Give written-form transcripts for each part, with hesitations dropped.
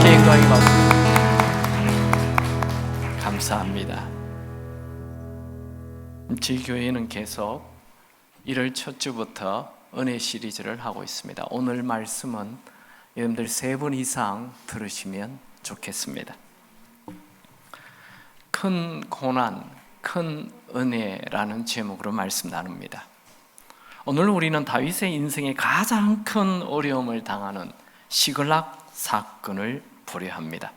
주의 영광이 받습니다. 감사합니다. 저희 교회는 계속 1월 첫 주부터 은혜 시리즈를 하고 있습니다. 오늘 말씀은 여러분들 3번 이상 들으시면 좋겠습니다. 큰 고난, 큰 은혜라는 제목으로 말씀 나눕니다. 오늘 우리는 다윗의 인생에 가장 큰 어려움을 당하는 시글락 사건을 보려 합니다.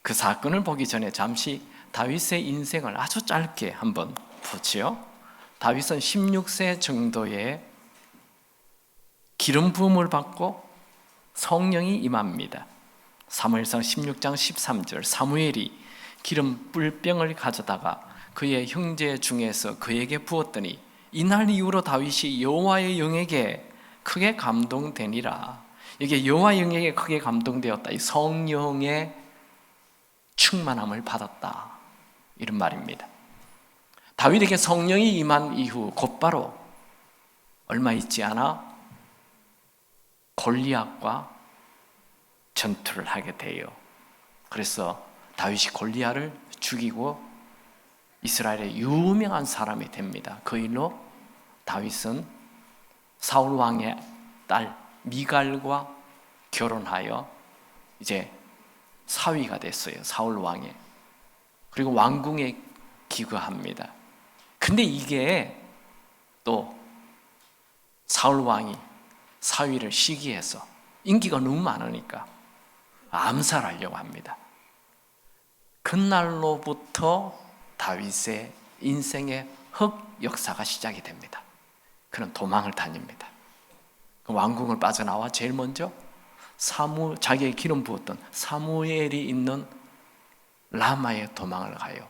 그 사건을 보기 전에 잠시 다윗의 인생을 아주 짧게 한번 보지요. 다윗은 16세 정도에 기름 부음을 받고 성령이 임합니다. 사무엘상 16장 13절, 사무엘이 기름 뿔병을 가져다가 그의 형제 중에서 그에게 부었더니 이날 이후로 다윗이 여호와의 영에게 크게 감동되니라. 이게 여호와의 영에게 크게 감동되었다. 이 성령의 충만함을 받았다, 이런 말입니다. 다윗에게 성령이 임한 이후 곧바로 얼마 있지 않아 골리앗과 전투를 하게 돼요. 그래서 다윗이 골리앗을 죽이고 이스라엘의 유명한 사람이 됩니다. 그 일로 다윗은 사울 왕의 딸 미갈과 결혼하여 이제 사위가 됐어요. 사울 왕의. 그리고 왕궁에 기거합니다. 근데 이게 또 사울 왕이 사위를 시기해서 인기가 너무 많으니까 암살하려고 합니다. 그날로부터 다윗의 인생의 흑역사가 시작이 됩니다. 그는 도망을 다닙니다. 그 왕궁을 빠져나와 제일 먼저 자기의 기름 부었던 사무엘이 있는 라마에 도망을 가요.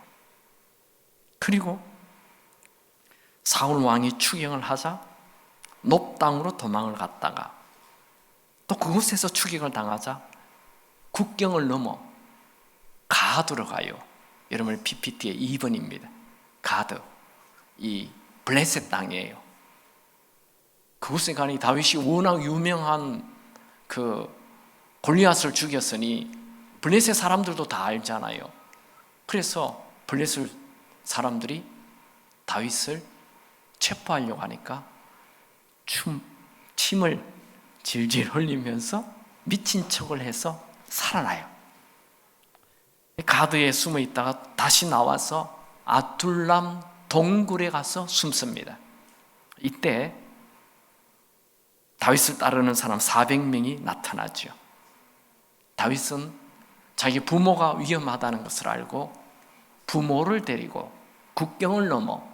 그리고 사울 왕이 추경을 하자 높 땅으로 도망을 갔다가 또 그곳에서 추격을 당하자 국경을 넘어 가드로 가요. 여러분 PPT의 2번입니다. 가드, 이 블레셋 땅이에요. 그곳에 가니 다윗이 워낙 유명한 그 골리앗을 죽였으니 블레셋 사람들도 다 알잖아요. 그래서 블레셋 사람들이 다윗을 체포하려고 하니까 침을 질질 흘리면서 미친 척을 해서 살아나요. 가드에 숨어 있다가 다시 나와서 아둘람 동굴에 가서 숨습니다. 이때 다윗을 따르는 사람 400명이 나타나죠. 다윗은 자기 부모가 위험하다는 것을 알고 부모를 데리고 국경을 넘어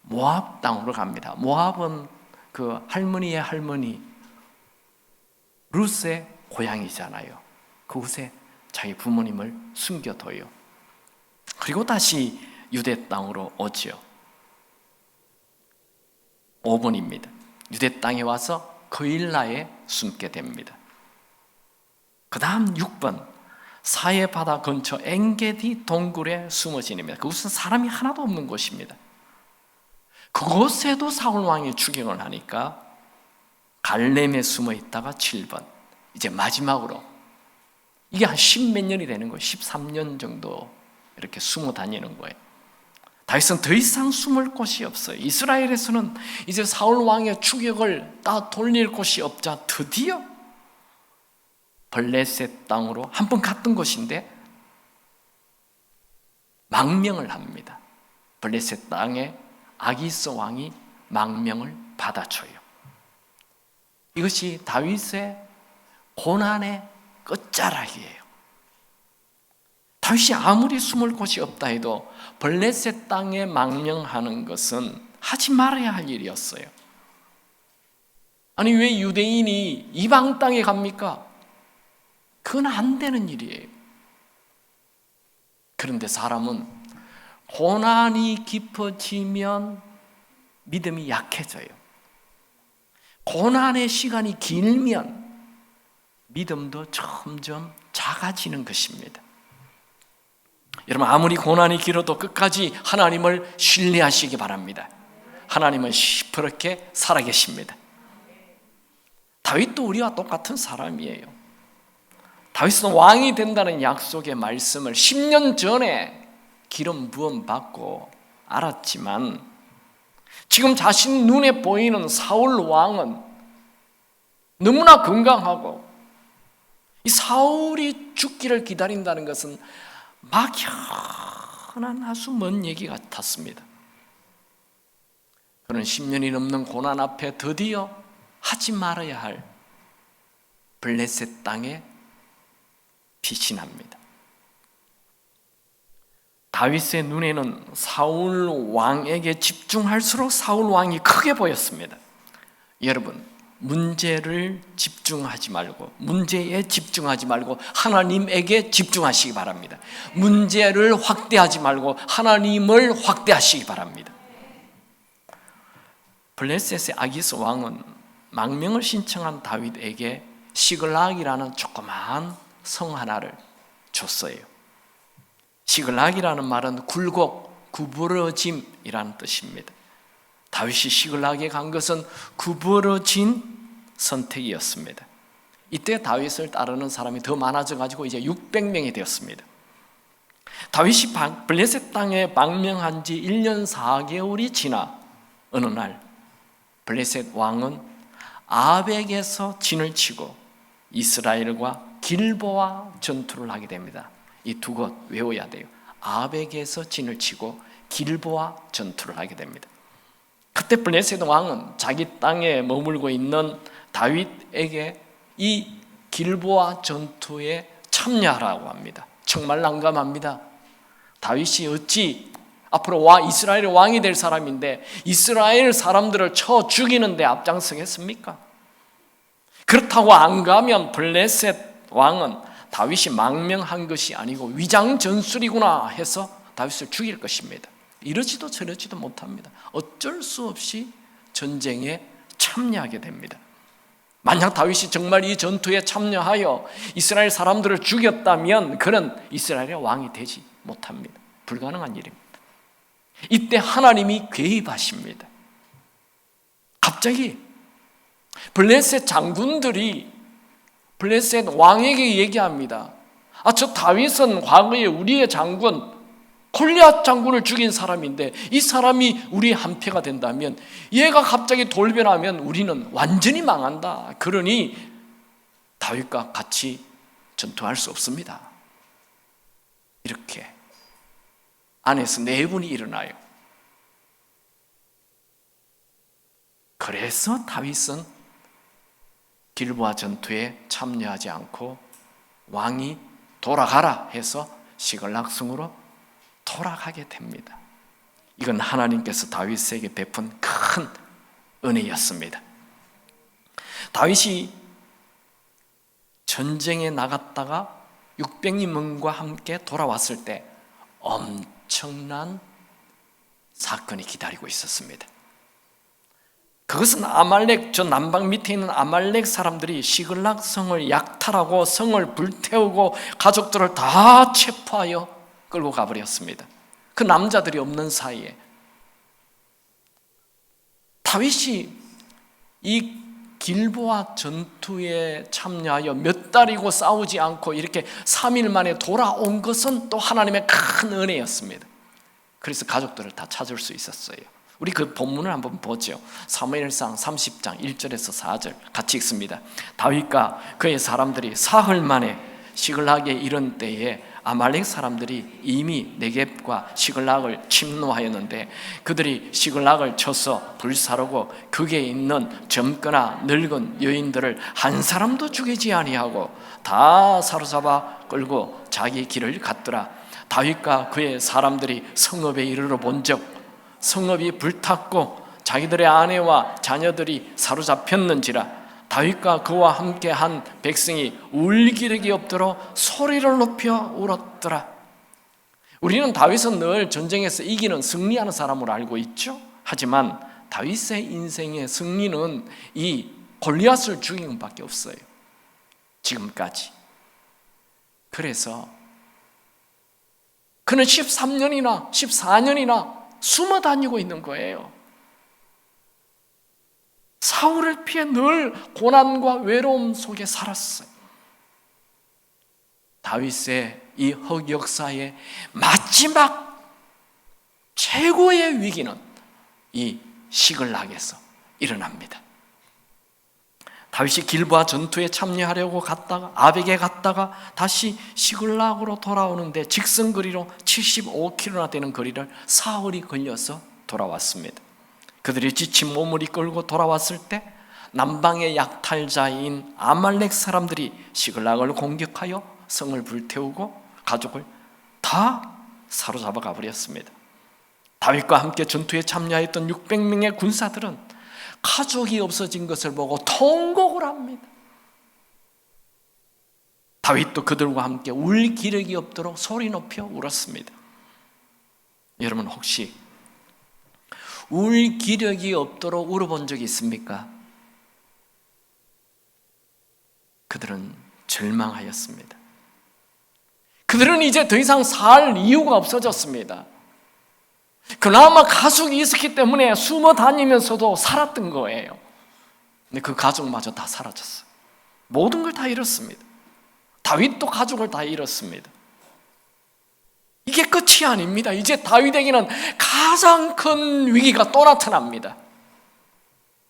모압 땅으로 갑니다. 모압은 그 할머니의 할머니 룻의 고향이잖아요. 그곳에 자기 부모님을 숨겨둬요. 그리고 다시 유대 땅으로 오지요. 5번입니다. 유대 땅에 와서 그일라에 숨게 됩니다. 그 다음 6번, 사해 바다 근처 엔게디 동굴에 숨어 지냅니다. 그곳은 사람이 하나도 없는 곳입니다. 그곳에도 사울 왕이 추격을 하니까 갈렘에 숨어 있다가 7번, 이제 마지막으로 이게 한 10몇 년이 되는 거예요. 13년 정도 이렇게 숨어 다니는 거예요. 다윗은 더 이상 숨을 곳이 없어요. 이스라엘에서는 이제 사울 왕의 추격을 다 돌릴 곳이 없자 드디어 블레셋 땅으로 한 번 갔던 곳인데 망명을 합니다. 블레셋 땅에 아기스 왕이 망명을 받아줘요. 이것이 다윗의 고난의 끝자락이에요. 다윗이 아무리 숨을 곳이 없다 해도 블레셋 땅에 망명하는 것은 하지 말아야 할 일이었어요. 아니 왜 유대인이 이방 땅에 갑니까? 그건 안 되는 일이에요. 그런데 사람은 고난이 깊어지면 믿음이 약해져요. 고난의 시간이 길면 믿음도 점점 작아지는 것입니다. 여러분 아무리 고난이 길어도 끝까지 하나님을 신뢰하시기 바랍니다. 하나님은 시퍼렇게 살아계십니다. 다윗도 우리와 똑같은 사람이에요. 다윗은 왕이 된다는 약속의 말씀을 10년 전에 기름 부음 받고 알았지만 지금 자신 눈에 보이는 사울 왕은 너무나 건강하고 이 사울이 죽기를 기다린다는 것은 막연한 아주 먼 얘기 같았습니다. 그는 10년이 넘는 고난 앞에 드디어 하지 말아야 할 블레셋 땅에 빛이 납니다. 다윗의 눈에는 사울 왕에게 집중할수록 사울 왕이 크게 보였습니다. 여러분, 문제에 집중하지 말고 하나님에게 집중하시기 바랍니다. 문제를 확대하지 말고 하나님을 확대하시기 바랍니다. 블레셋의 아기스 왕은 망명을 신청한 다윗에게 시글락이라는 조그마한 성 하나를 줬어요. 시글락이라는 말은 굴곡, 구부러짐이라는 뜻입니다. 다윗이 시글락에 간 것은 구부러진 선택이었습니다. 이때 다윗을 따르는 사람이 더 많아져 가지고 이제 600명이 되었습니다. 다윗이 블레셋 땅에 망명한 지 1년 4개월이 지나 어느 날 블레셋 왕은 아벡에서 진을 치고 이스라엘과 길보아 전투를 하게 됩니다. 이 두 곳 외워야 돼요. 아벡에서 진을 치고 길보아 전투를 하게 됩니다. 그때 블레셋 왕은 자기 땅에 머물고 있는 다윗에게 이 길보아 전투에 참여하라고 합니다. 정말 난감합니다. 다윗이 어찌 앞으로 이스라엘의 왕이 될 사람인데 이스라엘 사람들을 쳐 죽이는데 앞장서겠습니까? 그렇다고 안 가면 블레셋 왕은 다윗이 망명한 것이 아니고 위장 전술이구나 해서 다윗을 죽일 것입니다. 이러지도 저러지도 못합니다. 어쩔 수 없이 전쟁에 참여하게 됩니다. 만약 다윗이 정말 이 전투에 참여하여 이스라엘 사람들을 죽였다면 그는 이스라엘의 왕이 되지 못합니다. 불가능한 일입니다. 이때 하나님이 개입하십니다. 갑자기 블레셋 장군들이 블레셋 왕에게 얘기합니다. 저 다윗은 과거에 우리의 장군 골리앗 장군을 죽인 사람인데 이 사람이 우리의 한패가 된다면 얘가 갑자기 돌변하면 우리는 완전히 망한다. 그러니 다윗과 같이 전투할 수 없습니다. 이렇게 안에서 내분이 일어나요. 그래서 다윗은 길보아 전투에 참여하지 않고 왕이 돌아가라 해서 시글락성으로 돌아가게 됩니다. 이건 하나님께서 다윗에게 베푼 큰 은혜였습니다. 다윗이 전쟁에 나갔다가 600명과 함께 돌아왔을 때 엄청난 사건이 기다리고 있었습니다. 그것은 아말렉, 저 남방 밑에 있는 아말렉 사람들이 시글락 성을 약탈하고 성을 불태우고 가족들을 다 체포하여 끌고 가버렸습니다. 그 남자들이 없는 사이에 다윗이 이 길보아 전투에 참여하여 몇 달이고 싸우지 않고 이렇게 3일 만에 돌아온 것은 또 하나님의 큰 은혜였습니다. 그래서 가족들을 다 찾을 수 있었어요. 우리 그 본문을 한번 보죠. 사무엘상 30장 1절에서 4절 같이 읽습니다. 다윗과 그의 사람들이 사흘 만에 시글락에 이른 때에 아말렉 사람들이 이미 네겝과 시글락을 침노하였는데 그들이 시글락을 쳐서 불사르고 거기에 있는 젊거나 늙은 여인들을 한 사람도 죽이지 아니하고 다 사로잡아 끌고 자기 길을 갔더라. 다윗과 그의 사람들이 성읍에 이르러 본즉 성읍이 불탔고 자기들의 아내와 자녀들이 사로잡혔는지라. 다윗과 그와 함께 한 백성이 울 기력이 없도록 소리를 높여 울었더라. 우리는 다윗은 늘 전쟁에서 이기는 승리하는 사람으로 알고 있죠. 하지만 다윗의 인생의 승리는 이 골리앗을 죽인 것밖에 없어요. 지금까지. 그래서 그는 13년이나 14년이나 숨어 다니고 있는 거예요. 사울을 피해 늘 고난과 외로움 속에 살았어요. 다윗의 이 흑역사의 마지막 최고의 위기는 이 시글락에서 일어납니다. 다윗이 길보아 전투에 참여하려고 갔다가 아벡에 갔다가 다시 시글락으로 돌아오는데 직선거리로 75km나 되는 거리를 사흘이 걸려서 돌아왔습니다. 그들이 지친 몸을 이끌고 돌아왔을 때 남방의 약탈자인 아말렉 사람들이 시글락을 공격하여 성을 불태우고 가족을 다 사로잡아 가버렸습니다. 다윗과 함께 전투에 참여했던 600명의 군사들은 가족이 없어진 것을 보고 통곡을 합니다. 다윗도 그들과 함께 울 기력이 없도록 소리 높여 울었습니다. 여러분 혹시 울 기력이 없도록 울어본 적이 있습니까? 그들은 절망하였습니다. 그들은 이제 더 이상 살 이유가 없어졌습니다. 그나마 가족이 있었기 때문에 숨어 다니면서도 살았던 거예요. 근데 그 가족마저 다 사라졌어요. 모든 걸 다 잃었습니다. 다윗도 가족을 다 잃었습니다. 이게 끝이 아닙니다. 이제 다윗에게는 가장 큰 위기가 또 나타납니다.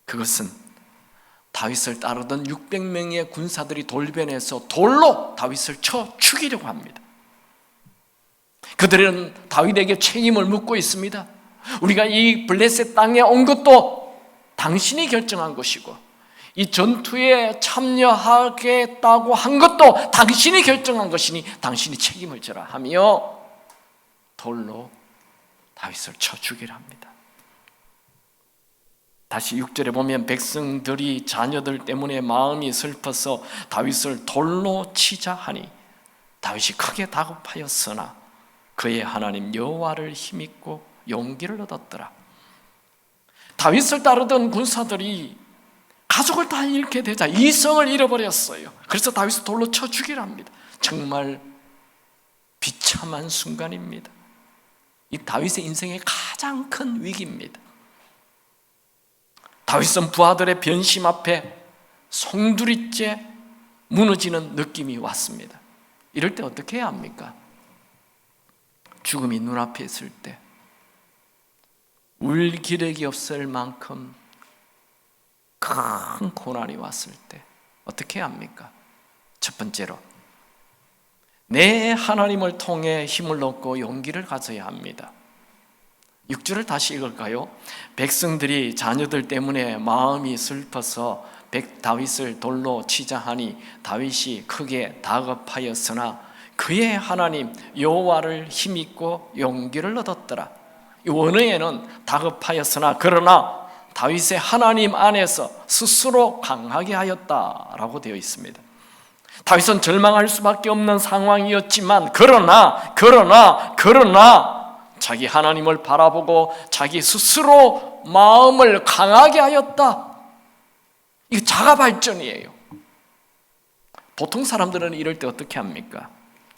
그것은 다윗을 따르던 600명의 군사들이 돌변해서 돌로 다윗을 쳐 죽이려고 합니다. 그들은 다윗에게 책임을 묻고 있습니다. 우리가 이 블레셋 땅에 온 것도 당신이 결정한 것이고 이 전투에 참여하겠다고 한 것도 당신이 결정한 것이니 당신이 책임을 져라 하며 돌로 다윗을 쳐 죽이려 합니다. 다시 6절에 보면 백성들이 자녀들 때문에 마음이 슬퍼서 다윗을 돌로 치자 하니 다윗이 크게 다급하였으나 그의 하나님 여호와를 힘입고 용기를 얻었더라. 다윗을 따르던 군사들이 가족을 다 잃게 되자 이성을 잃어버렸어요. 그래서 다윗을 돌로 쳐 죽이려 합니다. 정말 비참한 순간입니다. 이 다윗의 인생의 가장 큰 위기입니다. 다윗은 부하들의 변심 앞에 송두리째 무너지는 느낌이 왔습니다. 이럴 때 어떻게 해야 합니까? 죽음이 눈앞에 있을 때, 울 기력이 없을 만큼 큰 고난이 왔을 때 어떻게 해야 합니까? 첫 번째로 내 하나님을 통해 힘을 얻고 용기를 가져야 합니다. 6절을 다시 읽을까요? 백성들이 자녀들 때문에 마음이 슬퍼서 다윗을 돌로 치자 하니 다윗이 크게 다급하였으나 그의 하나님 여호와를 힘입고 용기를 얻었더라. 이 원어에는 다급하였으나 그러나 다윗의 하나님 안에서 스스로 강하게 하였다라고 되어 있습니다. 다윗은 절망할 수밖에 없는 상황이었지만 그러나 자기 하나님을 바라보고 자기 스스로 마음을 강하게 하였다. 이게 자가 발전이에요. 보통 사람들은 이럴 때 어떻게 합니까?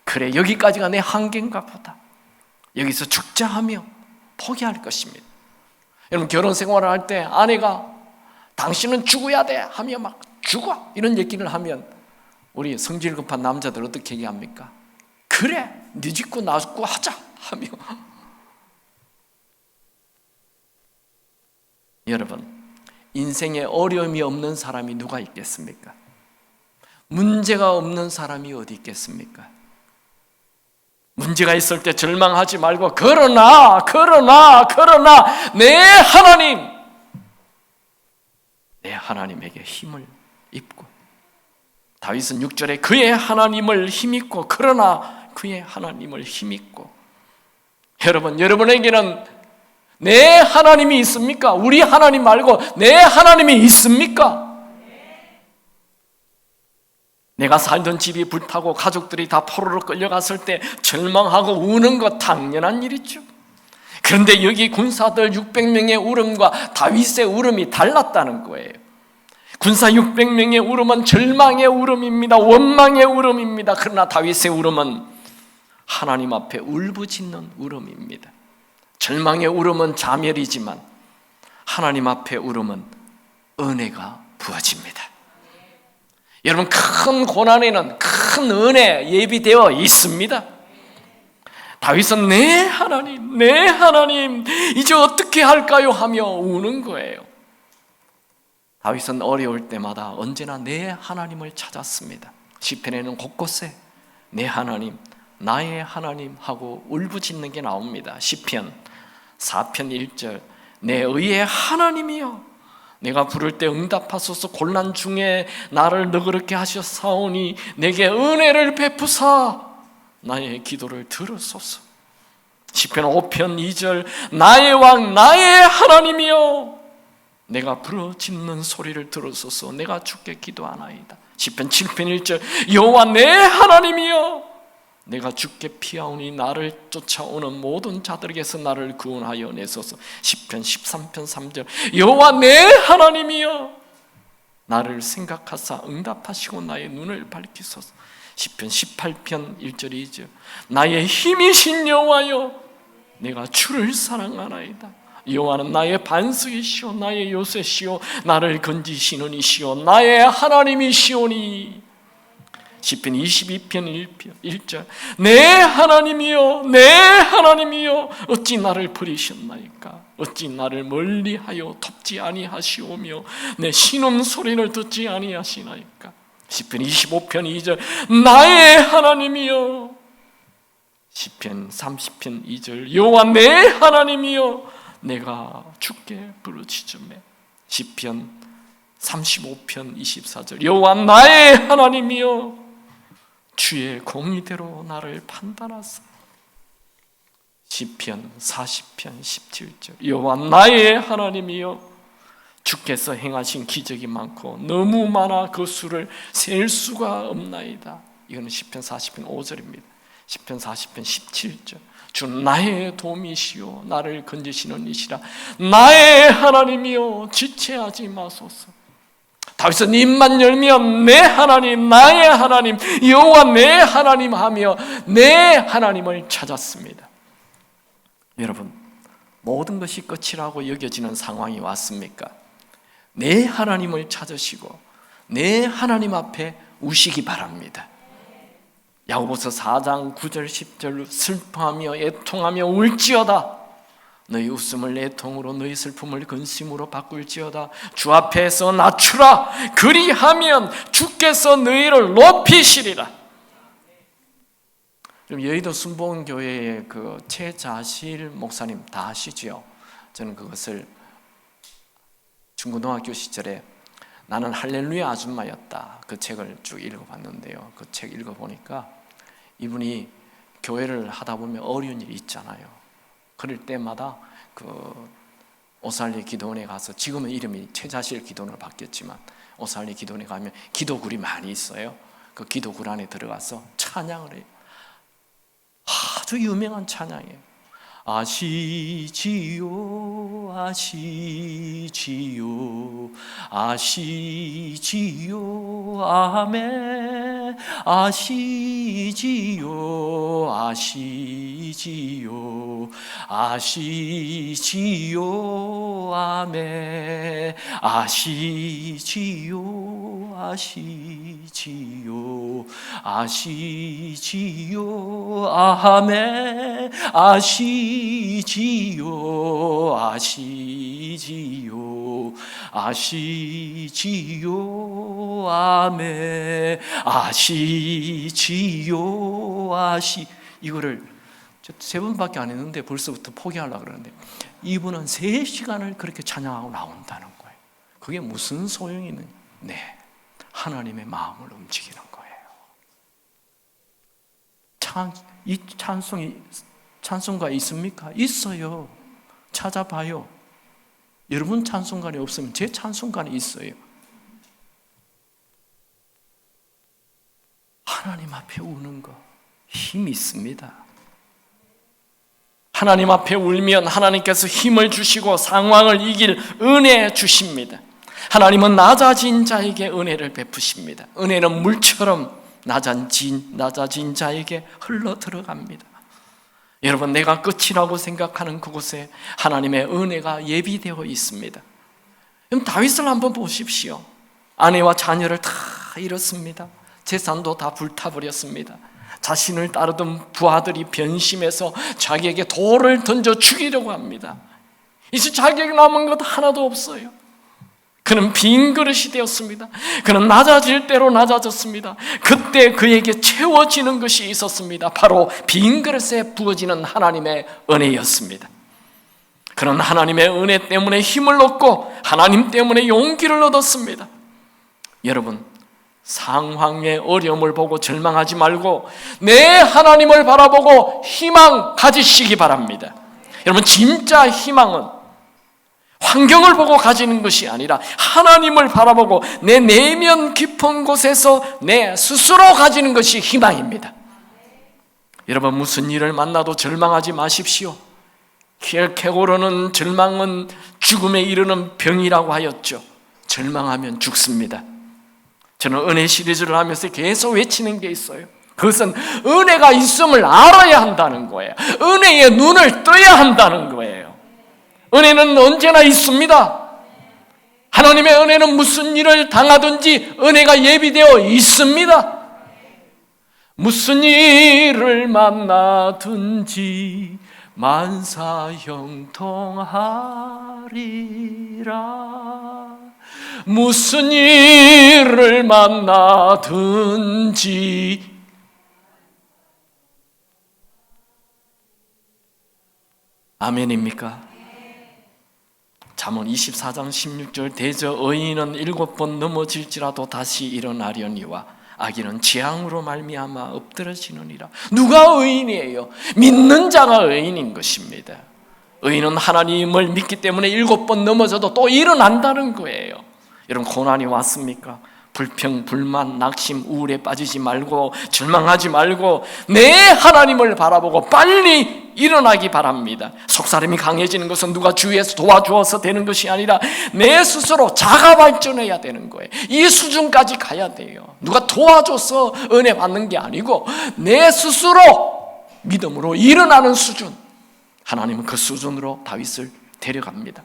그래, 여기까지가 내 한계인가 보다. 여기서 죽자 하며 포기할 것입니다. 여러분 결혼 생활을 할 때 아내가 당신은 죽어야 돼 하며 막 죽어 이런 얘기를 하면 우리 성질 급한 남자들 어떻게 얘기합니까? 그래, 네 짓고 나 짓고 하자 하며. 여러분 인생에 어려움이 없는 사람이 누가 있겠습니까? 문제가 없는 사람이 어디 있겠습니까? 문제가 있을 때 절망하지 말고 그러나 내 하나님에게 힘을 입고, 다윗은 6절에 그의 하나님을 힘입고, 그러나 그의 하나님을 힘입고. 여러분에게는 내 하나님이 있습니까? 우리 하나님 말고 내 하나님이 있습니까? 내가 살던 집이 불타고 가족들이 다 포로로 끌려갔을 때 절망하고 우는 것 당연한 일이죠. 그런데 여기 군사들 600명의 울음과 다윗의 울음이 달랐다는 거예요. 군사 600명의 울음은 절망의 울음입니다. 원망의 울음입니다. 그러나 다윗의 울음은 하나님 앞에 울부짖는 울음입니다. 절망의 울음은 자멸이지만 하나님 앞에 울음은 은혜가 부어집니다. 여러분, 큰 고난에는 큰 은혜 예비되어 있습니다. 다윗은 내 하나님, 내 하나님, 이제 어떻게 할까요? 하며 우는 거예요. 다윗은 어려울 때마다 언제나 내 하나님을 찾았습니다. 시편에는 곳곳에 내 하나님, 나의 하나님 하고 울부짖는 게 나옵니다. 시편 4편 1절, 내 의의 하나님이여, 내가 부를 때 응답하소서. 곤란 중에 나를 너그럽게 하셨사오니 내게 은혜를 베푸사 나의 기도를 들으소서. 시편 5편 2절, 나의 왕, 나의 하나님이여, 내가 부르짖는 소리를 들으소서. 내가 주께 기도하나이다. 시편 7편 1절, 여호와 내 하나님이여, 내가 주께 피하오니 나를 쫓아오는 모든 자들에게서 나를 구원하여 내소서. 시편 13편 3절, 여호와 내 하나님이여, 나를 생각하사 응답하시고 나의 눈을 밝히소서. 시편 18편 1절 2절, 나의 힘이신 여호와여, 내가 주를 사랑하나이다. 여호와는 나의 반석이시오, 나의 요새시오, 나를 건지시는 이시오, 나의 하나님이시오니. 시편 22편 1절, 내 하나님이여, 내 하나님이여, 어찌 나를 버리셨나이까? 어찌 나를 멀리하여 돕지 아니하시오며 내 신음 소리를 듣지 아니하시나이까? 시편 25편 2절, 나의 하나님이여. 시편 30편 2절, 여호와 내 하나님이여, 내가 주께 부르짖으매. 시편 35편 24절, 여호와 나의 하나님이여, 주의 공의대로 나를 판단하사. 시편 40편 17절, 여호와 나의 하나님이여, 주께서 행하신 기적이 많고 너무 많아 그 수를 셀 수가 없나이다. 이거는 시편 40편 5절입니다. 시편 40편 17절, 주 나의 도움이시오, 나를 건지시는 이시라, 나의 하나님이여, 지체하지 마소서. 다윗은 입만 열면 내 하나님, 나의 하나님, 여호와 내 하나님 하며 내 하나님을 찾았습니다. 여러분, 모든 것이 끝이라고 여겨지는 상황이 왔습니까? 내 하나님을 찾으시고 내 하나님 앞에 우시기 바랍니다. 야고보서 4장 9절 10절, 슬퍼하며 애통하며 울지어다. 너희 웃음을 애통으로 너희 슬픔을 근심으로 바꿀지어다. 주 앞에서 낮추라. 그리하면 주께서 너희를 높이시리라. 여의도 순복음교회의 그 최자실 목사님 다 아시죠? 저는 그것을 중고등학교 시절에 나는 할렐루야 아줌마였다, 그 책을 쭉 읽어봤는데요. 그 책 읽어보니까 이분이 교회를 하다 보면 어려운 일이 있잖아요. 그럴 때마다 그 오살리 기도원에 가서, 지금은 이름이 최자실 기도원으로 바뀌었지만 오살리 기도원에 가면 기도굴이 많이 있어요. 그 기도굴 안에 들어가서 찬양을 해요. 아주 유명한 찬양이에요. 아시지요, 아시지요, 아시지요, 아멘. 아시지요, 아시지요, 아시지요, 아멘. 아시지요, 아시지요, 아시지요, 아멘. 아시지요, 아시지요, 아시지요, 아멘. 아시지요, 이거를 세 번밖에 안 했는데 벌써부터 포기하려고 그러는데, 이분은 3시간을 그렇게 찬양하고 나온다는 거예요. 그게 무슨 소용이 있느냐? 네, 하나님의 마음을 움직이는 거예요. 이 찬송가 있습니까? 있어요. 찾아봐요. 여러분 찬송가이 없으면 제 찬송가는 있어요. 하나님 앞에 우는 거 힘이 있습니다. 하나님 앞에 울면 하나님께서 힘을 주시고 상황을 이길 은혜 주십니다. 하나님은 낮아진 자에게 은혜를 베푸십니다. 은혜는 물처럼 낮아진 자에게 흘러 들어갑니다. 여러분, 내가 끝이라고 생각하는 그곳에 하나님의 은혜가 예비되어 있습니다. 그럼 다윗을 한번 보십시오. 아내와 자녀를 다 잃었습니다. 재산도 다 불타버렸습니다. 자신을 따르던 부하들이 변심해서 자기에게 돌을 던져 죽이려고 합니다. 이제 자기에게 남은 것 하나도 없어요. 그는 빈 그릇이 되었습니다. 그는 낮아질 대로 낮아졌습니다. 그때 그에게 채워지는 것이 있었습니다. 바로 빈 그릇에 부어지는 하나님의 은혜였습니다. 그는 하나님의 은혜 때문에 힘을 얻고 하나님 때문에 용기를 얻었습니다. 여러분, 상황의 어려움을 보고 절망하지 말고 내 하나님을 바라보고 희망 가지시기 바랍니다. 여러분, 진짜 희망은 환경을 보고 가지는 것이 아니라 하나님을 바라보고 내 내면 깊은 곳에서 내 스스로 가지는 것이 희망입니다. 여러분, 무슨 일을 만나도 절망하지 마십시오. 킬케고르는 절망은 죽음에 이르는 병이라고 하였죠. 절망하면 죽습니다. 저는 은혜 시리즈를 하면서 계속 외치는 게 있어요. 그것은 은혜가 있음을 알아야 한다는 거예요. 은혜의 눈을 떠야 한다는 거예요. 은혜는 언제나 있습니다. 하나님의 은혜는 무슨 일을 당하든지 은혜가 예비되어 있습니다. 무슨 일을 만나든지 만사형통하리라. 무슨 일을 만나든지. 아멘입니까? 잠언 24장 16절 대저 의인은 7번 넘어질지라도 다시 일어나려니와 악인은 재앙으로 말미암아 엎드러지느니라. 누가 의인이에요? 믿는 자가 의인인 것입니다. 의인은 하나님을 믿기 때문에 7번 넘어져도 또 일어난다는 거예요. 여러분, 고난이 왔습니까? 불평, 불만, 낙심, 우울에 빠지지 말고 절망하지 말고 내 하나님을 바라보고 빨리 일어나기 바랍니다. 속사람이 강해지는 것은 누가 주위에서 도와주어서 되는 것이 아니라 내 스스로 자가 발전해야 되는 거예요. 이 수준까지 가야 돼요. 누가 도와줘서 은혜 받는 게 아니고 내 스스로 믿음으로 일어나는 수준. 하나님은 그 수준으로 다윗을 데려갑니다.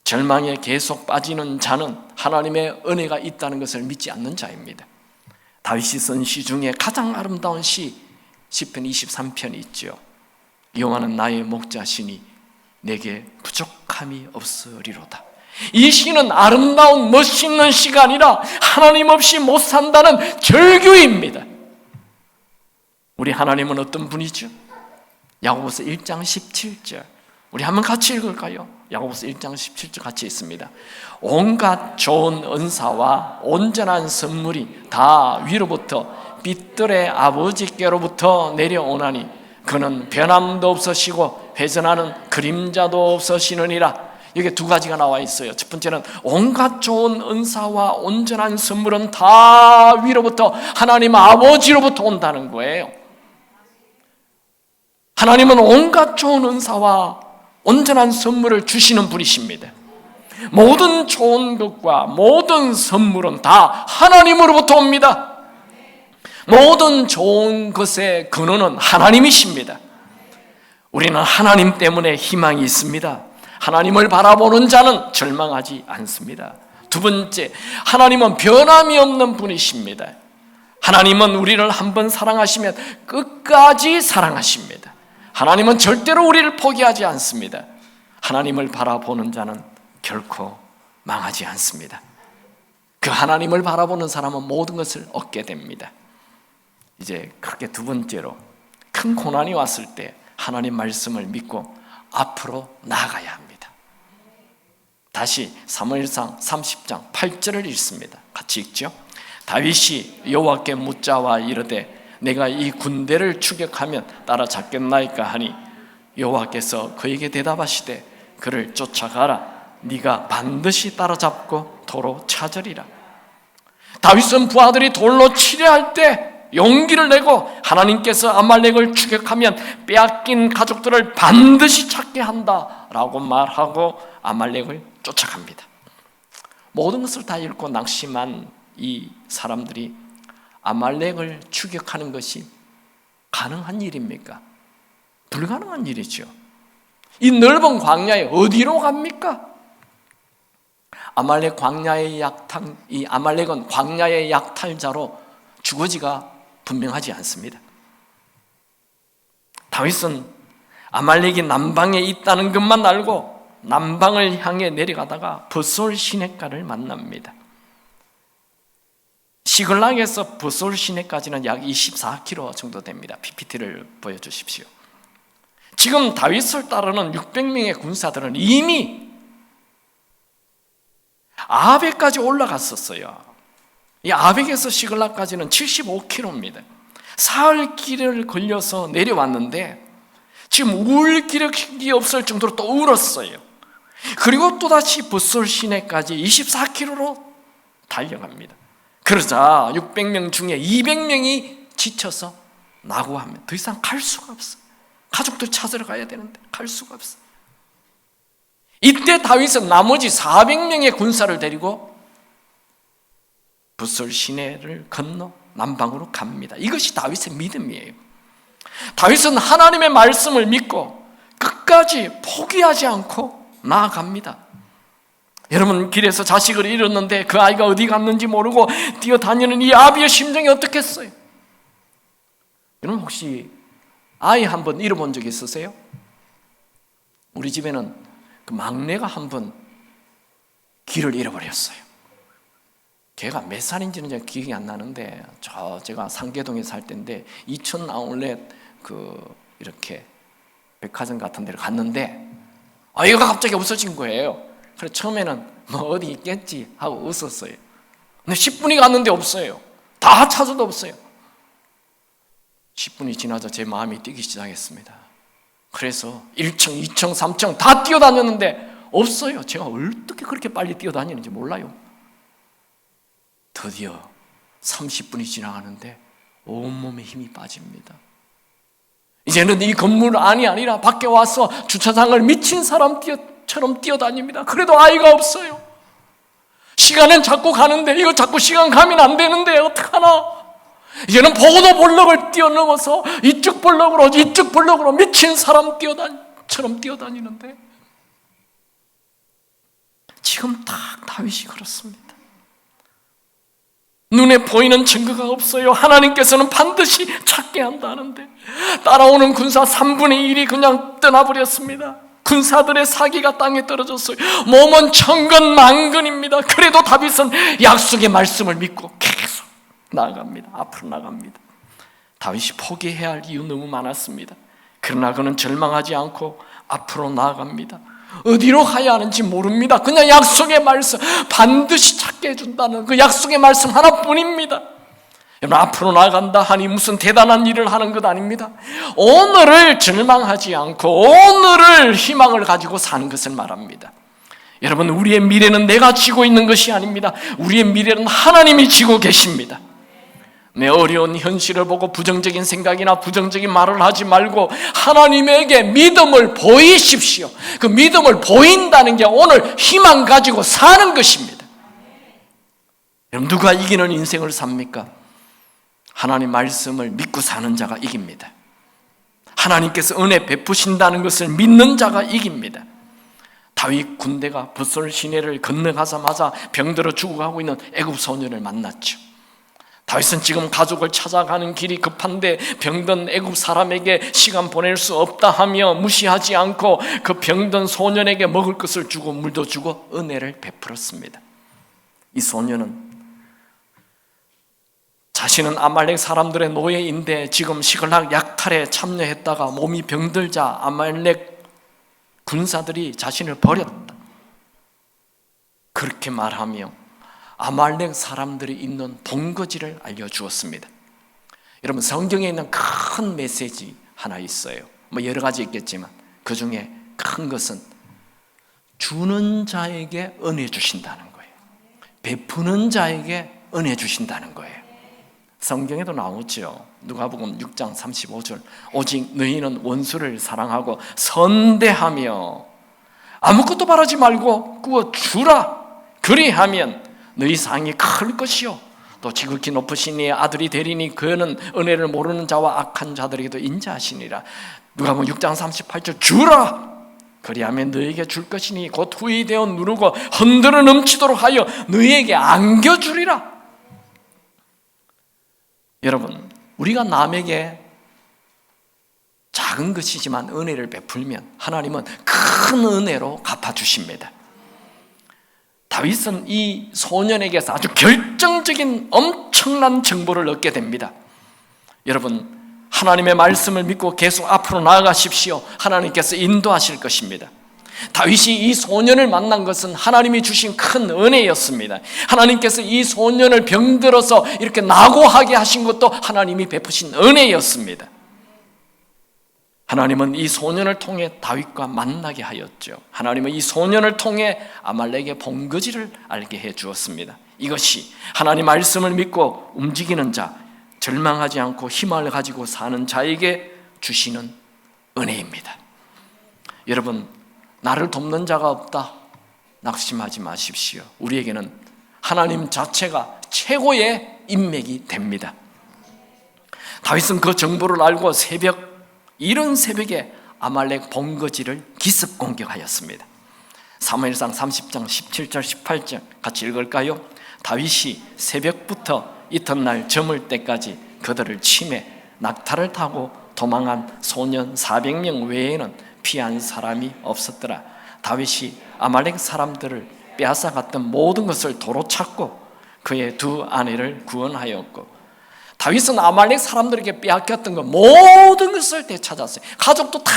절망에 계속 빠지는 자는 하나님의 은혜가 있다는 것을 믿지 않는 자입니다. 다윗이 쓴 시 중에 가장 아름다운 시, 시편 23편이 있죠. 여호와는 나의 목자시니 내게 부족함이 없으리로다. 이 시는 아름다운 멋있는 시가 아니라 하나님 없이 못 산다는 절규입니다. 우리 하나님은 어떤 분이죠? 야고보서 1장 17절, 우리 한번 같이 읽을까요? 야고보서 1장 17절 같이 있습니다. 온갖 좋은 은사와 온전한 선물이 다 위로부터 빛들의 아버지께로부터 내려오나니 그는 변함도 없으시고 회전하는 그림자도 없으시느니라. 여기 두 가지가 나와 있어요. 첫 번째는 온갖 좋은 은사와 온전한 선물은 다 위로부터 하나님 아버지로부터 온다는 거예요. 하나님은 온갖 좋은 은사와 온전한 선물을 주시는 분이십니다. 모든 좋은 것과 모든 선물은 다 하나님으로부터 옵니다. 모든 좋은 것의 근원은 하나님이십니다. 우리는 하나님 때문에 희망이 있습니다. 하나님을 바라보는 자는 절망하지 않습니다. 두 번째, 하나님은 변함이 없는 분이십니다. 하나님은 우리를 한번 사랑하시면 끝까지 사랑하십니다. 하나님은 절대로 우리를 포기하지 않습니다. 하나님을 바라보는 자는 결코 망하지 않습니다. 그 하나님을 바라보는 사람은 모든 것을 얻게 됩니다. 이제 그렇게 두 번째로, 큰 고난이 왔을 때 하나님 말씀을 믿고 앞으로 나아가야 합니다. 다시 사무엘상 30장 8절을 읽습니다. 같이 읽죠. 다윗이 여호와께 묻자와 이르되 내가 이 군대를 추격하면 따라잡겠나이까 하니 여호와께서 그에게 대답하시되 그를 쫓아가라. 네가 반드시 따라잡고 도로 찾으리라. 다윗은 부하들이 돌로 치려 할 때 용기를 내고 하나님께서 아말렉을 추격하면 빼앗긴 가족들을 반드시 찾게 한다라고 말하고 아말렉을 쫓아갑니다. 모든 것을 다 잃고 낙심한 이 사람들이 아말렉을 추격하는 것이 가능한 일입니까? 불가능한 일이죠. 이 넓은 광야에 어디로 갑니까? 아말렉 광야의 약탈, 이 아말렉은 광야의 약탈자로 주거지가 분명하지 않습니다. 다윗은 아말렉이 남방에 있다는 것만 알고 남방을 향해 내려가다가 붓솔 시냇가를 만납니다. 시글락에서 붓솔 시내까지는 약 24km 정도 됩니다. PPT를 보여주십시오. 지금 다윗을 따르는 600명의 군사들은 이미 아벡까지 올라갔었어요. 이 아벡에서 시글락까지는 75km입니다. 사흘 길을 걸려서 내려왔는데 지금 울 기력이 없을 정도로 또 울었어요. 그리고 또다시 붓솔 시내까지 24km로 달려갑니다. 그러자 600명 중에 200명이 지쳐서 낙오합니다. 더 이상 갈 수가 없어. 가족들 찾으러 가야 되는데 갈 수가 없어. 이때 다윗은 나머지 400명의 군사를 데리고 붓솔 시내를 건너 남방으로 갑니다. 이것이 다윗의 믿음이에요. 다윗은 하나님의 말씀을 믿고 끝까지 포기하지 않고 나아갑니다. 여러분, 길에서 자식을 잃었는데 그 아이가 어디 갔는지 모르고 뛰어다니는 이 아비의 심정이 어떻겠어요? 여러분, 혹시 아이 한번 잃어본 적 있으세요? 우리 집에는 그 막내가 한번 길을 잃어버렸어요. 걔가 몇 살인지는 잘 기억이 안 나는데 제가 상계동에 살 때인데 이천 아울렛 이렇게 백화점 같은 데를 갔는데 아이가 갑자기 없어진 거예요. 그래서 처음에는 뭐 어디 있겠지 하고 웃었어요. 근데 10분이 갔는데 없어요. 다 찾아도 없어요. 10분이 지나자 제 마음이 뛰기 시작했습니다. 그래서 1층, 2층, 3층 다 뛰어다녔는데 없어요. 제가 어떻게 그렇게 빨리 뛰어다니는지 몰라요. 드디어 30분이 지나가는데 온몸에 힘이 빠집니다. 이제는 이 건물 안이 아니라 밖에 와서 주차장을 미친 사람처럼 뛰어다닙니다. 그래도 아이가 없어요. 시간은 자꾸 가는데 이거 자꾸 시간 가면 안 되는데 어떡하나. 이제는 보고도 볼록을 뛰어넘어서 이쪽 볼록으로 미친 사람처럼 뛰어다니는데 지금 딱 다윗이 그렇습니다. 눈에 보이는 증거가 없어요. 하나님께서는 반드시 찾게 한다는데 따라오는 군사 3분의 1이 그냥 떠나버렸습니다. 군사들의 사기가 땅에 떨어졌어요. 몸은 천근만근입니다. 그래도 다윗은 약속의 말씀을 믿고 계속 나아갑니다. 앞으로 나갑니다. 다윗이 포기해야 할 이유 너무 많았습니다. 그러나 그는 절망하지 않고 앞으로 나아갑니다. 어디로 가야 하는지 모릅니다. 그냥 약속의 말씀 반드시 찾게 해준다는 그 약속의 말씀 하나뿐입니다. 여러분, 앞으로 나아간다 하니 무슨 대단한 일을 하는 것 아닙니다. 오늘을 절망하지 않고 오늘을 희망을 가지고 사는 것을 말합니다. 여러분, 우리의 미래는 내가 지고 있는 것이 아닙니다. 우리의 미래는 하나님이 지고 계십니다. 내 어려운 현실을 보고 부정적인 생각이나 부정적인 말을 하지 말고 하나님에게 믿음을 보이십시오. 그 믿음을 보인다는 게 오늘 희망 가지고 사는 것입니다. 여러분, 누가 이기는 인생을 삽니까? 하나님 말씀을 믿고 사는 자가 이깁니다. 하나님께서 은혜 베푸신다는 것을 믿는 자가 이깁니다. 다윗 군대가 붓솔 시내를 건너가자마자 병들어 죽어가고 있는 애굽 소년을 만났죠. 다윗은 지금 가족을 찾아가는 길이 급한데 병든 애굽 사람에게 시간 보낼 수 없다 하며 무시하지 않고 그 병든 소년에게 먹을 것을 주고 물도 주고 은혜를 베풀었습니다. 이 소년은 자신은 아말렉 사람들의 노예인데 지금 시글락 약탈에 참여했다가 몸이 병들자 아말렉 군사들이 자신을 버렸다, 그렇게 말하며 아말렉 사람들이 있는 본거지를 알려주었습니다. 여러분, 성경에 있는 큰 메시지 하나 있어요. 뭐 여러 가지 있겠지만 그 중에 큰 것은 주는 자에게 은혜 주신다는 거예요. 베푸는 자에게 은혜 주신다는 거예요. 성경에도 나오죠. 누가복음 6장 35절 오직 너희는 원수를 사랑하고 선대하며 아무것도 바라지 말고 그거 주라. 그리하면 너희 상이 클 것이요 또 지극히 높으신 이의 아들이 되리니 그는 은혜를 모르는 자와 악한 자들에게도 인자하시니라. 누가복음 6장 38절 주라. 그리하면 너에게 줄 것이니 곧 후이 되어 누르고 흔들어 넘치도록 하여 너에게 안겨주리라. 여러분, 우리가 남에게 작은 것이지만 은혜를 베풀면 하나님은 큰 은혜로 갚아주십니다. 다윗은 이 소년에게서 아주 결정적인 엄청난 정보를 얻게 됩니다. 여러분, 하나님의 말씀을 믿고 계속 앞으로 나아가십시오. 하나님께서 인도하실 것입니다. 다윗이 이 소년을 만난 것은 하나님이 주신 큰 은혜였습니다. 하나님께서 이 소년을 병들어서 이렇게 낙오하게 하신 것도 하나님이 베푸신 은혜였습니다. 하나님은 이 소년을 통해 다윗과 만나게 하였죠. 하나님은 이 소년을 통해 아말렉의 본거지를 알게 해 주었습니다. 이것이 하나님 말씀을 믿고 움직이는 자, 절망하지 않고 희망을 가지고 사는 자에게 주시는 은혜입니다. 여러분, 나를 돕는 자가 없다, 낙심하지 마십시오. 우리에게는 하나님 자체가 최고의 인맥이 됩니다. 다윗은 그 정보를 알고 이른 새벽에 아말렉 본거지를 기습 공격하였습니다. 사무엘상 30장 17절 18절 같이 읽을까요? 다윗이 새벽부터 이튿날 저물 때까지 그들을 치매 낙타를 타고 도망한 소년 400명 외에는 피한 사람이 없었더라. 다윗이 아말렉 사람들을 빼앗아갔던 모든 것을 도로 찾고 그의 두 아내를 구원하였고, 다윗은 아말렉 사람들에게 빼앗겼던 것 모든 것을 되찾았어요. 가족도 다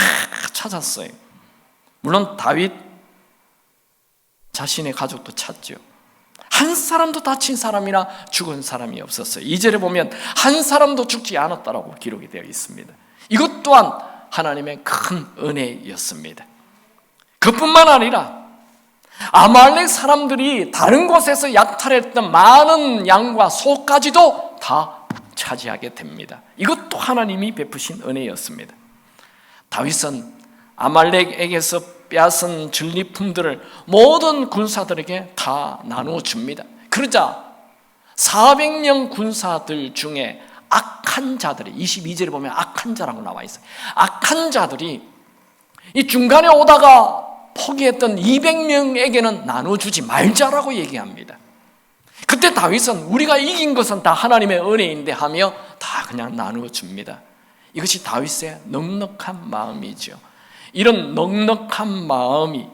찾았어요. 물론 다윗 자신의 가족도 찾죠. 한 사람도 다친 사람이나 죽은 사람이 없었어요. 2절에 보면 한 사람도 죽지 않았다라고 기록이 되어 있습니다. 이것 또한 하나님의 큰 은혜였습니다. 그뿐만 아니라 아말렉 사람들이 다른 곳에서 약탈했던 많은 양과 소까지도 다 차지하게 됩니다. 이것도 하나님이 베푸신 은혜였습니다. 다윗은 아말렉에게서 빼앗은 전리품들을 모든 군사들에게 다 나누어 줍니다. 그러자 400명 군사들 중에 악한 자들이, 22절에 보면 악한 자라고 나와 있어요. 악한 자들이 이 중간에 오다가 포기했던 200명에게는 나눠주지 말자라고 얘기합니다. 그때 다윗은 우리가 이긴 것은 다 하나님의 은혜인데 하며 다 그냥 나누어 줍니다. 이것이 다윗의 넉넉한 마음이죠. 이런 넉넉한 마음이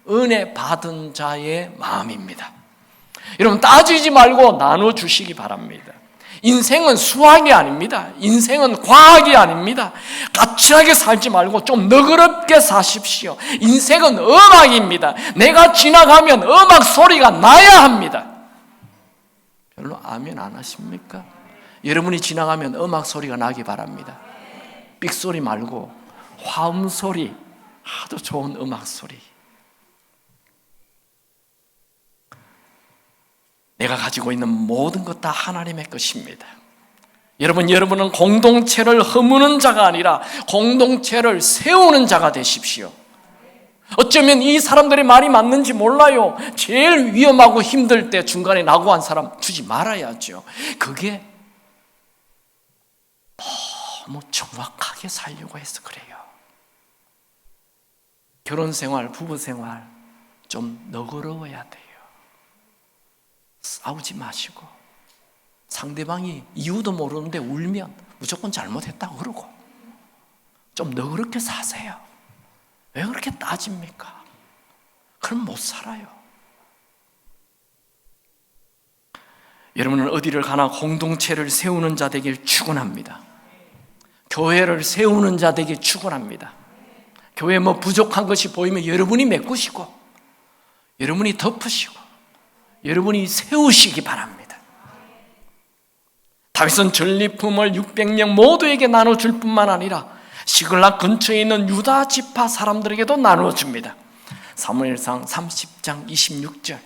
은혜 받은 자의 마음입니다. 여러분, 따지지 말고 나눠 주시기 바랍니다. 인생은 수학이 아닙니다. 인생은 과학이 아닙니다. 까칠하게 살지 말고 좀 너그럽게 사십시오. 인생은 음악입니다. 내가 지나가면 음악 소리가 나야 합니다. 별로 아멘 안 하십니까? 여러분이 지나가면 음악 소리가 나기 바랍니다. 삑소리 말고 화음 소리, 아주 좋은 음악 소리. 내가 가지고 있는 모든 것 다 하나님의 것입니다. 여러분은 공동체를 허무는 자가 아니라 공동체를 세우는 자가 되십시오. 어쩌면 이 사람들의 말이 맞는지 몰라요. 제일 위험하고 힘들 때 중간에 낙오한 사람 주지 말아야죠. 그게 너무 정확하게 살려고 해서 그래요. 결혼생활, 부부생활 좀 너그러워야 돼요. 싸우지 마시고, 상대방이 이유도 모르는데 울면 무조건 잘못했다고 그러고, 좀 너그럽게 사세요. 왜 그렇게 따집니까? 그럼 못 살아요. 여러분은 어디를 가나 공동체를 세우는 자 되길 축원합니다. 교회를 세우는 자 되길 축원합니다. 교회에 뭐 부족한 것이 보이면 여러분이 메꾸시고, 여러분이 덮으시고, 여러분이 세우시기 바랍니다. 다윗은 전리품을 600명 모두에게 나눠줄 뿐만 아니라 시글락 근처에 있는 유다 지파 사람들에게도 나눠줍니다. 사무엘상 30장 26절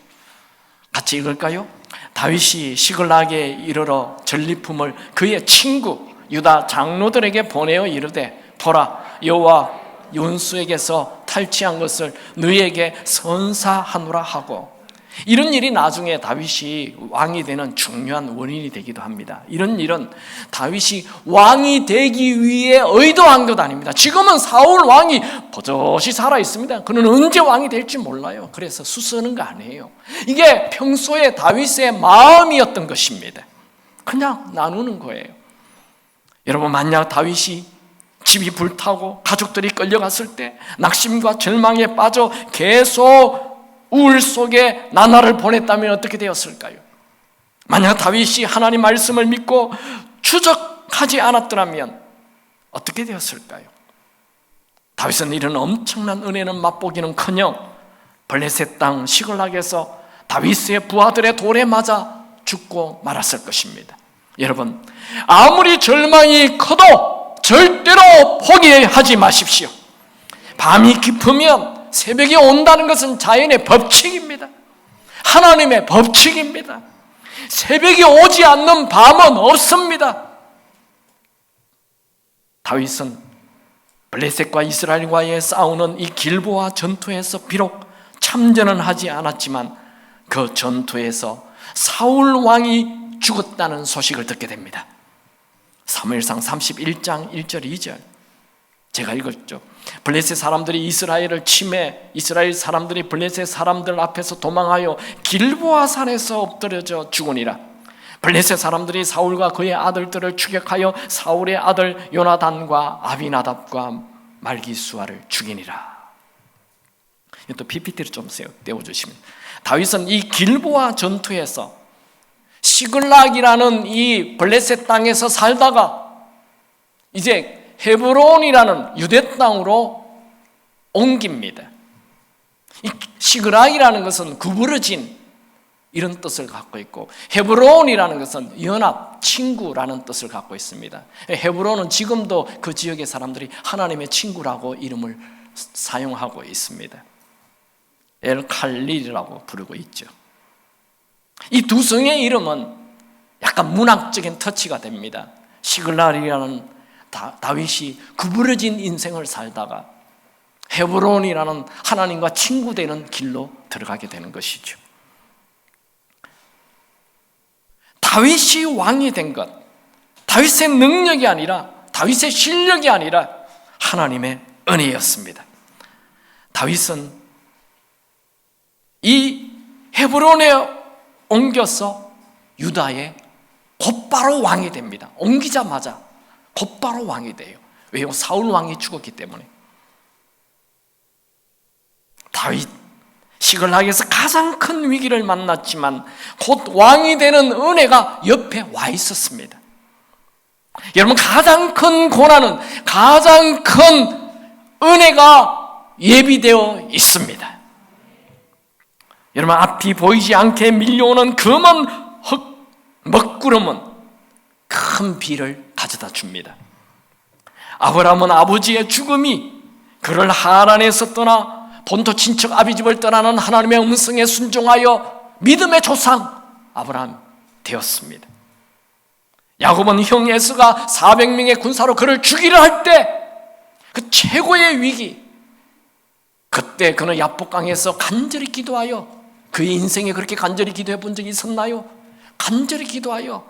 같이 읽을까요? 다윗이 시글락에 이르러 전리품을 그의 친구 유다 장로들에게 보내어 이르되, 보라, 여호와 윤수에게서 탈취한 것을 너희에게 선사하노라 하고, 이런 일이 나중에 다윗이 왕이 되는 중요한 원인이 되기도 합니다. 이런 일은 다윗이 왕이 되기 위해 의도한 것 아닙니다. 지금은 사울 왕이 버젓이 살아 있습니다. 그는 언제 왕이 될지 몰라요. 그래서 수쓰는 거 아니에요. 이게 평소에 다윗의 마음이었던 것입니다. 그냥 나누는 거예요. 여러분, 만약 다윗이 집이 불타고 가족들이 끌려갔을 때 낙심과 절망에 빠져 계속 우울 속에 나날을 보냈다면 어떻게 되었을까요? 만약 다윗이 하나님 말씀을 믿고 추적하지 않았더라면 어떻게 되었을까요? 다윗은 이런 엄청난 은혜는 맛보기는커녕 블레셋 땅 시글락에서 다윗의 부하들의 돌에 맞아 죽고 말았을 것입니다. 여러분, 아무리 절망이 커도 절대로 포기하지 마십시오. 밤이 깊으면 새벽이 온다는 것은 자연의 법칙입니다. 하나님의 법칙입니다. 새벽이 오지 않는 밤은 없습니다. 다윗은 블레셋과 이스라엘과의 싸우는 이 길보아 전투에서 비록 참전은 하지 않았지만 그 전투에서 사울 왕이 죽었다는 소식을 듣게 됩니다. 사무엘상 31장 1절 2절 제가 읽었죠. 블레셋 사람들이 이스라엘을 침해, 이스라엘 사람들이 블레셋 사람들 앞에서 도망하여 길보아 산에서 엎드려져 죽으니라. 블레셋 사람들이 사울과 그의 아들들을 추격하여 사울의 아들 요나단과 아비나답과 말기수아를 죽이니라. 또 PPT를 좀 떼어주시면, 다윗은 이 길보아 전투에서 시글락이라는 이 블레셋 땅에서 살다가 이제 헤브론이라는 유대 땅으로 옮깁니다. 이 시글락이라는 것은 구부러진 이런 뜻을 갖고 있고, 헤브론이라는 것은 연합, 친구라는 뜻을 갖고 있습니다. 헤브론은 지금도 그 지역의 사람들이 하나님의 친구라고 이름을 사용하고 있습니다. 엘칼릴이라고 부르고 있죠. 이 두 성의 이름은 약간 문학적인 터치가 됩니다. 시글락이라는 다윗이 구부러진 인생을 살다가 헤브론이라는 하나님과 친구 되는 길로 들어가게 되는 것이죠. 다윗이 왕이 된 것, 다윗의 능력이 아니라, 다윗의 실력이 아니라 하나님의 은혜였습니다. 다윗은 이 헤브론에 옮겨서 유다에 곧바로 왕이 됩니다. 옮기자마자 곧바로 왕이 돼요. 왜요? 사울 왕이 죽었기 때문에. 다윗, 시글락에서 가장 큰 위기를 만났지만 곧 왕이 되는 은혜가 옆에 와 있었습니다. 여러분, 가장 큰 고난은 가장 큰 은혜가 예비되어 있습니다. 여러분, 앞이 보이지 않게 밀려오는 검은 먹구름은 큰 비를 가져다 줍니다. 아브라함은 아버지의 죽음이 그를 하란에서 떠나 본토 친척 아비집을 떠나는 하나님의 음성에 순종하여 믿음의 조상 아브라함 되었습니다. 야곱은 형 에서가 400명의 군사로 그를 죽이려 할 때 그 최고의 위기, 그때 그는 야복강에서 간절히 기도하여, 그의 인생에 그렇게 간절히 기도해 본 적이 있었나요? 간절히 기도하여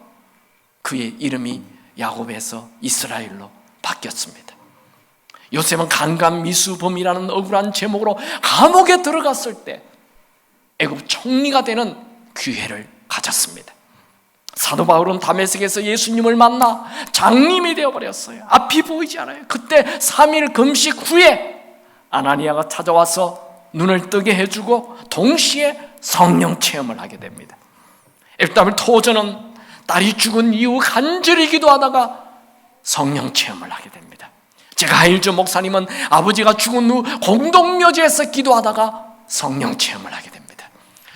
그의 이름이 야곱에서 이스라엘로 바뀌었습니다. 요셉은 강간미수범이라는 억울한 제목으로 감옥에 들어갔을 때 애굽 총리가 되는 기회를 가졌습니다. 사도 바울은 다메섹에서 예수님을 만나 장님이 되어버렸어요. 앞이 보이지 않아요. 그때 3일 금식 후에 아나니아가 찾아와서 눈을 뜨게 해주고 동시에 성령 체험을 하게 됩니다. 엘담을 토저는 딸이 죽은 이후 간절히 기도하다가 성령 체험을 하게 됩니다. 제가 하일조 목사님은 아버지가 죽은 후 공동묘지에서 기도하다가 성령 체험을 하게 됩니다.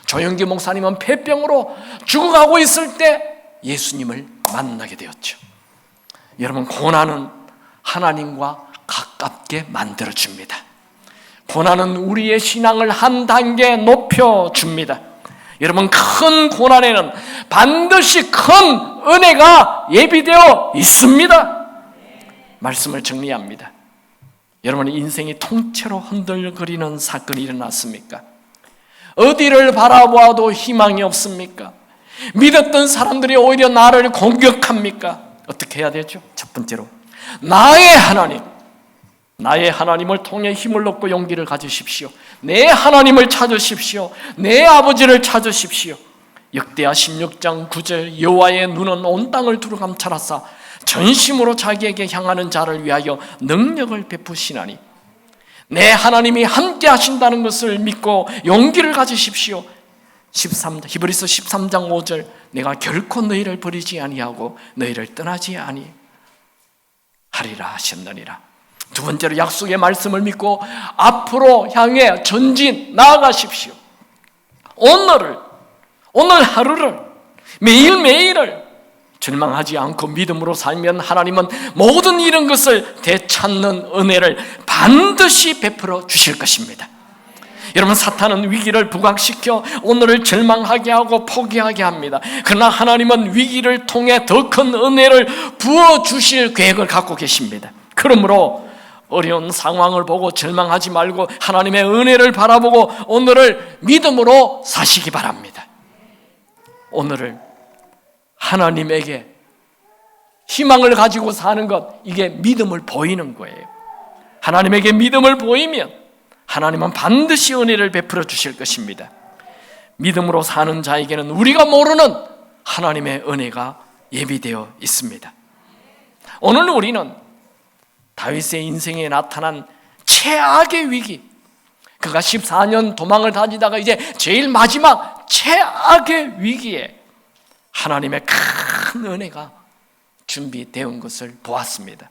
조영기 목사님은 폐병으로 죽어가고 있을 때 예수님을 만나게 되었죠. 여러분, 고난은 하나님과 가깝게 만들어줍니다. 고난은 우리의 신앙을 한 단계 높여줍니다. 여러분, 큰 고난에는 반드시 큰 은혜가 예비되어 있습니다. 말씀을 정리합니다. 여러분의 인생이 통째로 흔들거리는 사건이 일어났습니까? 어디를 바라보아도 희망이 없습니까? 믿었던 사람들이 오히려 나를 공격합니까? 어떻게 해야 되죠? 첫 번째로 나의 하나님을 통해 힘을 얻고 용기를 가지십시오. 내 하나님을 찾으십시오. 내 아버지를 찾으십시오. 역대하 16장 9절 여호와의 눈은 온 땅을 두루 감찰하사 전심으로 자기에게 향하는 자를 위하여 능력을 베푸시나니 내 하나님이 함께 하신다는 것을 믿고 용기를 가지십시오. 히브리서 13장 5절 내가 결코 너희를 버리지 아니하고 너희를 떠나지 아니하리라 하셨느니라. 두 번째로 약속의 말씀을 믿고 앞으로 향해 전진 나아가십시오. 오늘 하루를 매일매일을 절망하지 않고 믿음으로 살면 하나님은 모든 이런 것을 되찾는 은혜를 반드시 베풀어 주실 것입니다. 여러분, 사탄은 위기를 부각시켜 오늘을 절망하게 하고 포기하게 합니다. 그러나 하나님은 위기를 통해 더 큰 은혜를 부어주실 계획을 갖고 계십니다. 그러므로 어려운 상황을 보고 절망하지 말고 하나님의 은혜를 바라보고 오늘을 믿음으로 사시기 바랍니다. 오늘을 하나님에게 희망을 가지고 사는 것, 이게 믿음을 보이는 거예요. 하나님에게 믿음을 보이면 하나님은 반드시 은혜를 베풀어 주실 것입니다. 믿음으로 사는 자에게는 우리가 모르는 하나님의 은혜가 예비되어 있습니다. 오늘 우리는 다윗의 인생에 나타난 최악의 위기, 그가 14년 도망을 다니다가 이제 제일 마지막 최악의 위기에 하나님의 큰 은혜가 준비되어 온 것을 보았습니다.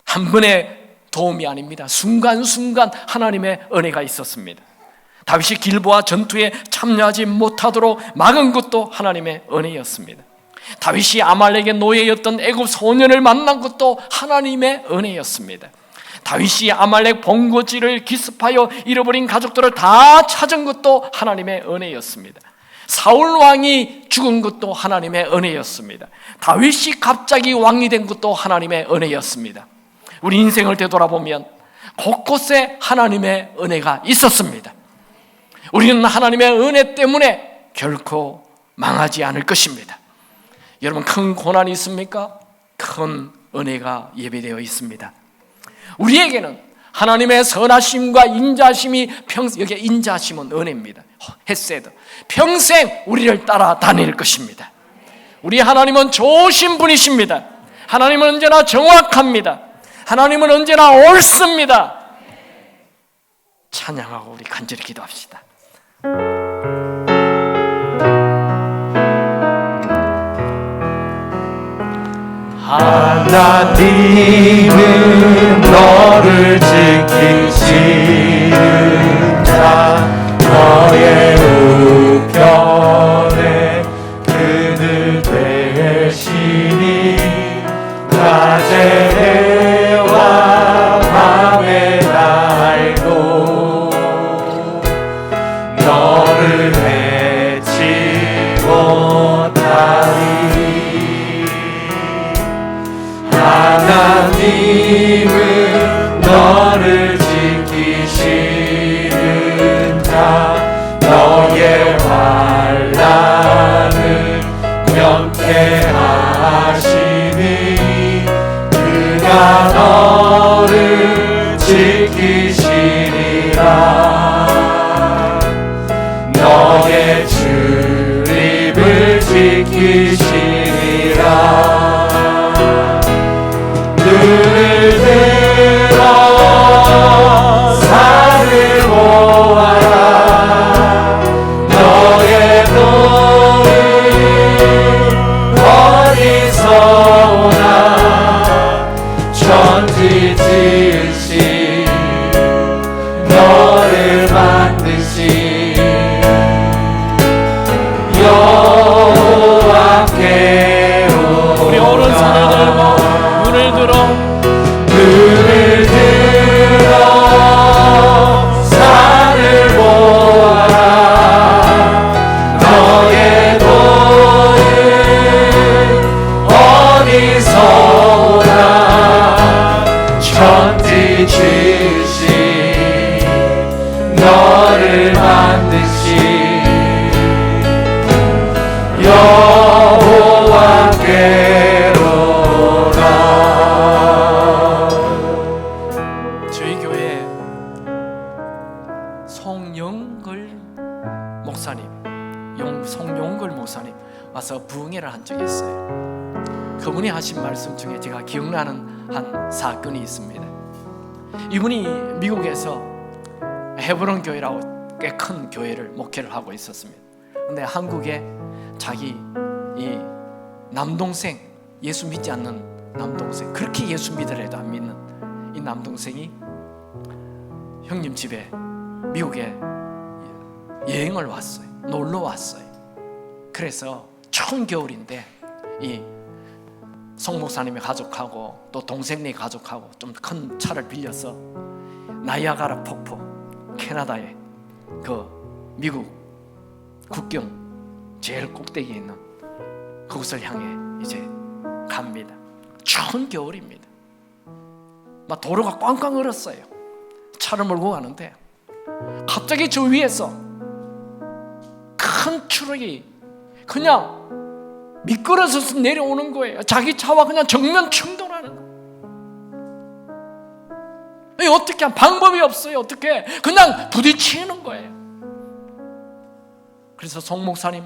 한 번의 도움이 아닙니다. 순간순간 하나님의 은혜가 있었습니다. 다윗이 길보아 전투에 참여하지 못하도록 막은 것도 하나님의 은혜였습니다. 다윗이 아말렉의 노예였던 애굽 소년을 만난 것도 하나님의 은혜였습니다. 다윗이 아말렉 본거지를 기습하여 잃어버린 가족들을 다 찾은 것도 하나님의 은혜였습니다. 사울 왕이 죽은 것도 하나님의 은혜였습니다. 다윗이 갑자기 왕이 된 것도 하나님의 은혜였습니다. 우리 인생을 되돌아보면 곳곳에 하나님의 은혜가 있었습니다. 우리는 하나님의 은혜 때문에 결코 망하지 않을 것입니다. 여러분, 큰 고난이 있습니까? 큰 은혜가 예비되어 있습니다. 우리에게는 하나님의 선하심과 인자심이 여기 인자심은 은혜입니다. 헤세드, 평생 우리를 따라다닐 것입니다. 우리 하나님은 좋으신 분이십니다. 하나님은 언제나 정확합니다. 하나님은 언제나 옳습니다. 찬양하고 우리 간절히 기도합시다. 하나님은 너를 지키시는 자, 너의 우편에 그늘 되시니 낮에와 밤의 날도 너를 해치 못하리. 하나님은 너를 지키시는 자, 너의 환난을 면케하시니 그가 너를 지키시리라. 너의 출입을 지키시리라. 눈을 들어 산을 보아라. 너의 도움 어디서 오나. 천지 지으신 너를 만드신 여호와께 우리 오른손을 들고 눈을 들어 산을 보아라. 너의 도움 어디서 오나. 천지 부흥회를 한 적이 있어요. 그분이 하신 말씀 중에 제가 기억나는 한 사건이 있습니다. 이분이 미국에서 헤브론 교회라고 꽤 큰 교회를 목회를 하고 있었습니다. 근데 한국에 자기 이 남동생, 예수 믿지 않는 남동생, 그렇게 예수 믿으래도 안 믿는 이 남동생이 형님 집에 미국에 여행을 왔어요. 놀러 왔어요. 그래서 추운 겨울인데 이 송 목사님의 가족하고 또 동생네 가족하고 좀 큰 차를 빌려서 나이아가라 폭포, 캐나다의 그 미국 국경 제일 꼭대기에 있는 그곳을 향해 이제 갑니다. 추운 겨울입니다. 막 도로가 꽝꽝 얼었어요. 차를 몰고 가는데 갑자기 저 위에서 큰 트럭이 그냥 미끄러져서 내려오는 거예요. 자기 차와 그냥 정면 충돌하는 거예요. 어떻게 한 방법이 없어요. 어떻게 그냥 부딪히는 거예요. 그래서 송 목사님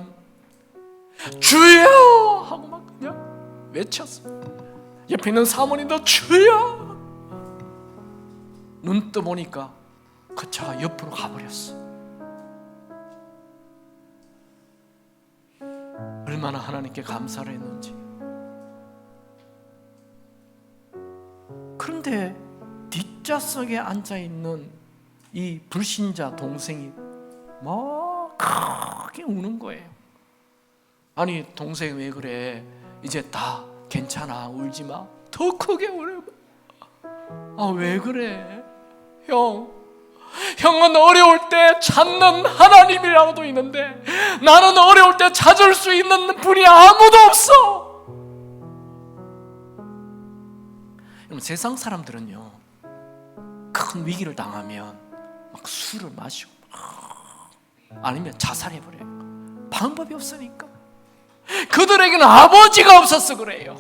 주여 하고 막 그냥 외쳤어요. 옆에 있는 사모님도 주여. 눈 떠보니까 그 차가 옆으로 가버렸어. 얼마나 하나님께 감사를 했는지. 그런데 뒷좌석에 앉아있는 이 불신자 동생이 막 크게 우는 거예요. 아니 동생 왜 그래? 이제 다 괜찮아, 울지 마. 더 크게 울어요. 아 왜 그래? 형은 어려울 때 찾는 하나님이라고도 있는데 나는 어려울 때 찾을 수 있는 분이 아무도 없어. 여러분, 세상 사람들은요 큰 위기를 당하면 막 술을 마시고 아니면 자살해버려요. 방법이 없으니까. 그들에게는 아버지가 없어서 그래요.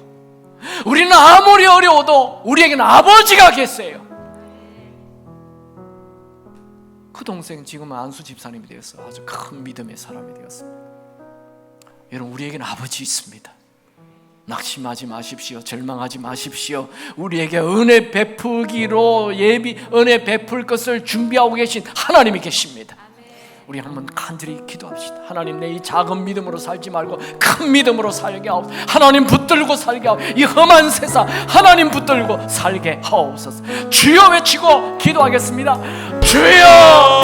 우리는 아무리 어려워도 우리에게는 아버지가 계세요. 그 동생 지금은 안수 집사님이 되었어. 아주 큰 믿음의 사람이 되었습니다. 여러분, 우리에게는 아버지 있습니다. 낙심하지 마십시오. 절망하지 마십시오. 우리에게 은혜 베푸기로 은혜 베풀 것을 준비하고 계신 하나님이 계십니다. 우리 한번 간절히 기도합시다. 하나님, 내 이 작은 믿음으로 살지 말고 큰 믿음으로 살게 하옵소서. 하나님 붙들고 살게 하옵소서. 이 험한 세상 하나님 붙들고 살게 하옵소서. 주여 외치고 기도하겠습니다. 주여.